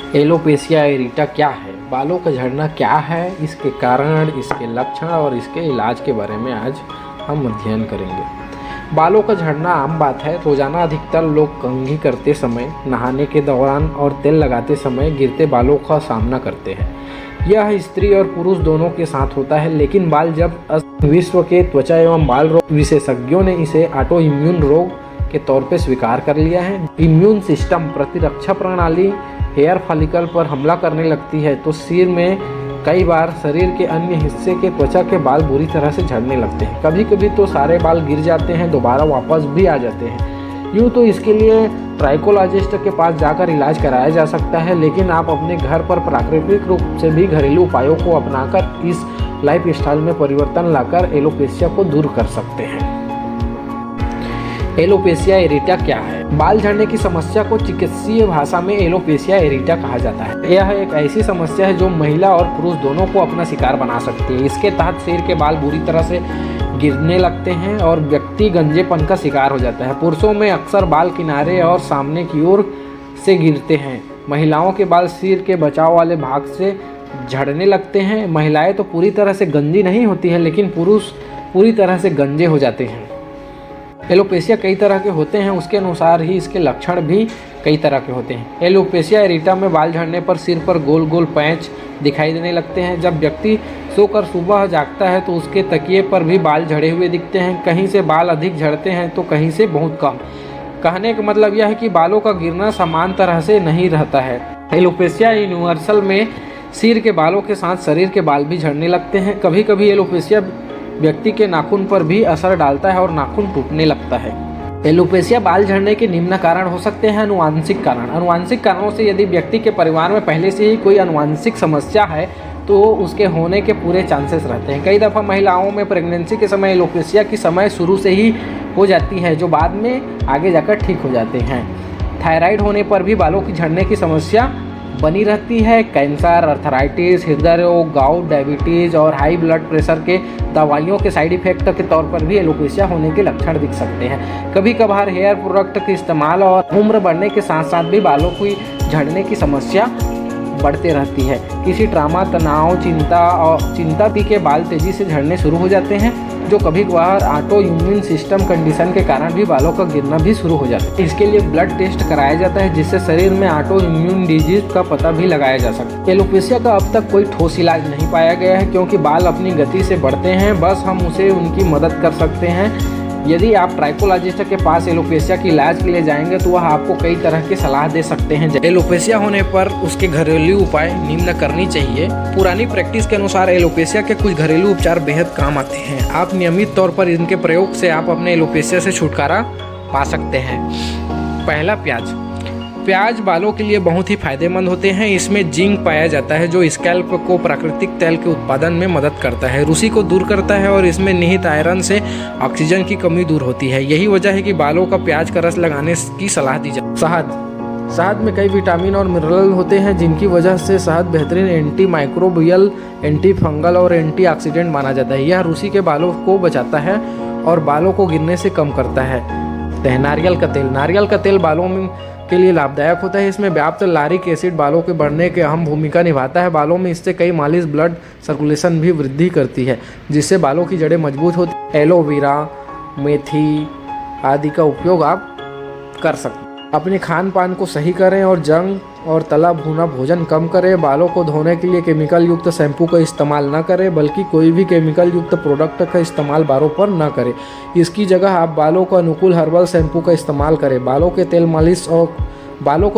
Alopecia एरिटा क्या है, बालों का झड़ना क्या है, इसके कारण, इसके लक्षण और इसके इलाज के बारे में आज हम अध्ययन करेंगे। बालों का झड़ना आम बात है। रोजाना अधिकतर लोग कंघी करते समय, नहाने के दौरान और तेल लगाते समय गिरते बालों का सामना करते हैं। यह स्त्री और पुरुष दोनों के साथ होता है, लेकिन बाल जब विश्व के त्वचा एवं बाल रोग विशेषज्ञों ने इसे ऑटो इम्यून रोग के तौर पर स्वीकार कर लिया है। इम्यून सिस्टम, प्रतिरक्षा प्रणाली हेयर फॉलिकल पर हमला करने लगती है तो सिर में कई बार शरीर के अन्य हिस्से के त्वचा के बाल बुरी तरह से झड़ने लगते हैं। कभी कभी तो सारे बाल गिर जाते हैं, दोबारा वापस भी आ जाते हैं। यूँ तो इसके लिए ट्राइकोलॉजिस्ट के पास जाकर इलाज कराया जा सकता है, लेकिन आप अपने घर पर प्राकृतिक रूप से भी घरेलू उपायों को अपनाकर इस लाइफ स्टाइल में परिवर्तन लाकर एलोपेशिया को दूर कर सकते हैं। एलोपेशिया एरिटा क्या है? बाल झड़ने की समस्या को चिकित्सीय भाषा में एलोपेशिया एरिटा कहा जाता है। यह एक ऐसी समस्या है जो महिला और पुरुष दोनों को अपना शिकार बना सकती है। इसके तहत सिर के बाल बुरी तरह से गिरने लगते हैं और व्यक्ति गंजेपन का शिकार हो जाता है। पुरुषों में अक्सर बाल किनारे और सामने की ओर से गिरते हैं। महिलाओं के बाल सिर के बचाव वाले भाग से झड़ने लगते हैं। महिलाएं तो पूरी तरह से गंजी नहीं होती हैं, लेकिन पुरुष पूरी तरह से गंजे हो जाते हैं। एलोपेशिया कई तरह के होते हैं, उसके अनुसार ही इसके लक्षण भी कई तरह के होते हैं। एलोपेशिया एरिटा में बाल झड़ने पर सिर पर गोल गोल पैच दिखाई देने लगते हैं। जब व्यक्ति सोकर सुबह जागता है तो उसके तकिए पर भी बाल झड़े हुए दिखते हैं। कहीं से बाल अधिक झड़ते हैं तो कहीं से बहुत कम। कहने का मतलब यह है कि बालों का गिरना समान तरह से नहीं रहता है। एलोपेशिया यूनिवर्सल में सिर के बालों के साथ शरीर के बाल भी झड़ने लगते हैं। कभी कभी एलोपेशिया व्यक्ति के नाखून पर भी असर डालता है और नाखून टूटने लगता है। एलोपेशिया बाल झड़ने के निम्न कारण हो सकते हैं। अनुवांशिक कारण। अनुवांशिक कारणों से यदि व्यक्ति के परिवार में पहले से ही कोई अनुवांशिक समस्या है तो उसके होने के पूरे चांसेस रहते हैं। कई दफ़ा महिलाओं में प्रेगनेंसी के समय एलोपेशिया की समय शुरू से ही हो जाती है, जो बाद में आगे जाकर ठीक हो जाते हैं। थायराइड होने पर भी बालों की झड़ने की समस्या बनी रहती है। कैंसर, अर्थराइटिस, हृदय रोग, गाउट, डायबिटीज़ और हाई ब्लड प्रेशर के दवाइयों के साइड इफेक्ट के तौर पर भी एलोपेशिया होने के लक्षण दिख सकते हैं। कभी कभार हेयर प्रोडक्ट के इस्तेमाल और उम्र बढ़ने के साथ साथ भी बालों की झड़ने की समस्या बढ़ते रहती है। किसी ट्रामा, तनाव, चिंता के बाल तेज़ी से झड़ने शुरू हो जाते हैं, जो कभी कभार ऑटो इम्यून सिस्टम कंडीशन के कारण भी बालों का गिरना भी शुरू हो जाता है। इसके लिए ब्लड टेस्ट कराया जाता है, जिससे शरीर में ऑटो इम्यून डिजीज का पता भी लगाया जा सकता है। एलोपेशिया का अब तक कोई ठोस इलाज नहीं पाया गया है, क्योंकि बाल अपनी गति से बढ़ते हैं। बस हम उसे उनकी मदद कर सकते हैं। यदि आप ट्राइकोलॉजिस्ट के पास एलोपेशिया के इलाज के लिए जाएंगे तो वह आपको कई तरह की सलाह दे सकते हैं। एलोपेशिया होने पर उसके घरेलू उपाय निम्न करनी चाहिए। पुरानी प्रैक्टिस के अनुसार एलोपेशिया के कुछ घरेलू उपचार बेहद काम आते हैं। आप नियमित तौर पर इनके प्रयोग से आप अपने एलोपेशिया से छुटकारा पा सकते हैं। पहला, प्याज। प्याज बालों के लिए बहुत ही फायदेमंद होते हैं। इसमें जिंक पाया जाता है, जो स्कैल्प को प्राकृतिक तेल के उत्पादन में मदद करता है, रूसी को दूर करता है और इसमें निहित आयरन से ऑक्सीजन की कमी दूर होती है। यही वजह है कि बालों का प्याज का रस लगाने की सलाह दी जाती है। शहद। शहद में कई विटामिन और मिनरल होते हैं, जिनकी वजह से शहद बेहतरीन एंटी माइक्रोबियल, एंटी फंगल और एंटीऑक्सीडेंट माना जाता है। यह रूसी के बालों को बचाता है और बालों को गिरने से कम करता है। नारियल का तेल। नारियल का तेल बालों के लिए लाभदायक होता है। इसमें व्याप्त लारिक एसिड बालों के बढ़ने की अहम भूमिका निभाता है। बालों में इससे कई मालिश ब्लड सर्कुलेशन भी वृद्धि करती है, जिससे बालों की जड़ें मजबूत होती हैं। एलोवेरा, मेथी आदि का उपयोग आप कर सकते हैं। अपने खान पान को सही करें और जंक और तला भुना भोजन कम करें। बालों को धोने के लिए केमिकल युक्त शैम्पू का इस्तेमाल न करें, बल्कि कोई भी केमिकल युक्त प्रोडक्ट का इस्तेमाल बालों पर न करें। इसकी जगह आप बालों को अनुकूल हर्बल शैम्पू का इस्तेमाल करें। बालों को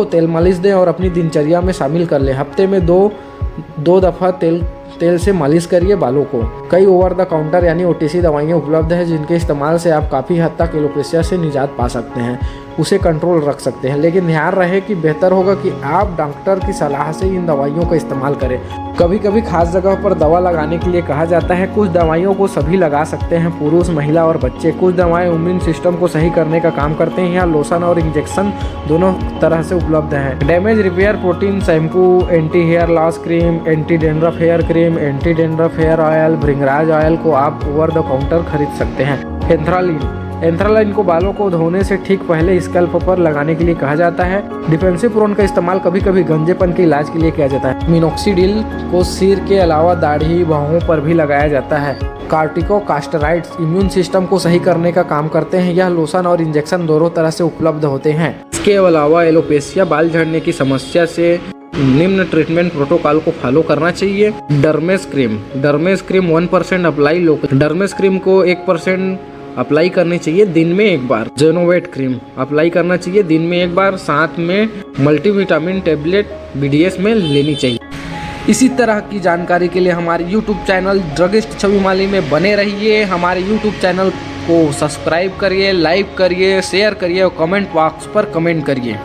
तेल मालिश दें और अपनी दिनचर्या में शामिल कर लें। हफ्ते में दो दफ़ा तेल से मालिश करिए बालों को। कई ओवर द काउंटर यानी OTC दवाइयाँ उपलब्ध हैं, जिनके इस्तेमाल से आप काफ़ी हद तक एलोपेशिया से निजात पा सकते हैं, उसे कंट्रोल रख सकते हैं। लेकिन ध्यान रहे कि बेहतर होगा कि आप डॉक्टर की सलाह से इन दवाइयों का इस्तेमाल करें। कभी कभी खास जगह पर दवा लगाने के लिए कहा जाता है। कुछ दवाइयों को सभी लगा सकते हैं, पुरुष, महिला और बच्चे। कुछ दवाएं इम्यून सिस्टम को सही करने का काम करते हैं। यहाँ लोशन और इंजेक्शन दोनों तरह से उपलब्ध है। Damage repair protein shampoo, anti hair loss cream, anti dandruff hair cream, anti dandruff hair oil, bhringraj oil को आप ओवर द काउंटर खरीद सकते हैं। एंथ्रालिन। एंथ्रालाइन को बालों को धोने से ठीक पहले स्कैल्प पर लगाने के लिए कहा जाता है। डिफेंसिव प्रोन का इस्तेमाल कभी कभी गंजेपन के इलाज के लिए किया जाता है। मिनोक्सिडिल को सिर के अलावा दाढ़ी बाहों पर भी लगाया जाता है। कार्टिकोस्टेरॉइड्स इम्यून सिस्टम को सही करने का काम करते हैं। यह लोशन और इंजेक्शन दोनों तरह से उपलब्ध होते हैं। इसके अलावा एलोपेशिया बाल झड़ने की समस्या से निम्न ट्रीटमेंट प्रोटोकॉल को फॉलो करना चाहिए। डर्मेस क्रीम 1% अप्लाई लोकल। डर्मेस क्रीम को 1% अप्लाई करनी चाहिए दिन में एक बार। जेनोवेट क्रीम अप्लाई करना चाहिए दिन में एक बार, साथ में मल्टीविटामिन टेबलेट BDS में लेनी चाहिए। इसी तरह की जानकारी के लिए हमारे YouTube चैनल ड्रगिस्ट छवि माली में बने रहिए। हमारे YouTube चैनल को सब्सक्राइब करिए, लाइक करिए, शेयर करिए और कमेंट बॉक्स पर कमेंट करिए।